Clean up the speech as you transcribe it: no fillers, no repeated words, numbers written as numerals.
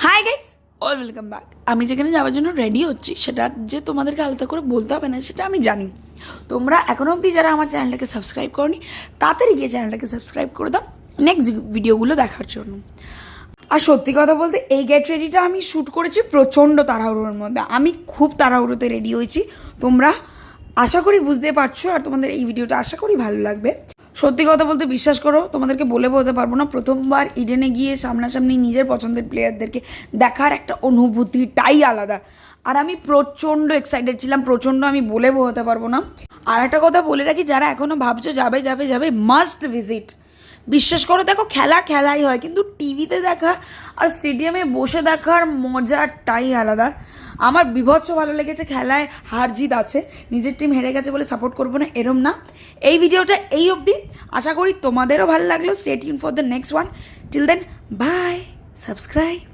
Hi guys, all welcome back. আমি যেখানে যাওয়ার জন্য রেডি হচ্ছি সেটা যে তোমাদেরকে আলাদা করে বলতে হবে না, সেটা আমি জানি। তোমরা এখনও অবধি যারা আমার চ্যানেলটাকে সাবস্ক্রাইব করনি, তাড়াতাড়ি গিয়ে চ্যানেলটাকে সাবস্ক্রাইব করে দাও নেক্সট ভিডিওগুলো দেখার জন্য। আর সত্যি কথা বলতে এই গেট রেডিটা আমি শ্যুট করেছি প্রচণ্ড তাড়াহুড়োর মধ্যে। আমি খুব তাড়াহুড়োতে রেডি হয়েছি, তোমরা আশা করি বুঝতে পারছো। আর তোমাদের এই ভিডিওটা আশা করি ভালো লাগবে। সত্যি কথা বলতে বিশ্বাস করো, তোমাদেরকে বলে বলতে পারবো না, প্রথমবার ইডেনে গিয়ে সামনাসামনি নিজের পছন্দের প্লেয়ারদেরকে দেখার একটা অনুভূতিটাই আলাদা। আর আমি প্রচণ্ড এক্সাইটেড ছিলাম, প্রচণ্ড, আমি বলে বোঝাতে পারবো না। আর একটা কথা বলে রাখি, যারা এখনও ভাবছো যাবে যাবে যাবে, মাস্ট ভিজিট। বিশ্বাস করো, দেখো খেলা খেলাই হয়, কিন্তু টিভিতে দেখা আর স্টেডিয়ামে বসে দেখার মজাটাই আলাদা। আমার বিভৎস ভালো লেগেছে। খেলায় হার জিত আছে, নিজের টিম হেরে গেছে বলে সাপোর্ট করবো না এরম না। এই ভিডিওটা এই অবধি, আশা করি তোমাদেরও ভালো লাগলো। Stay tune for the next one. Till then, bye, subscribe.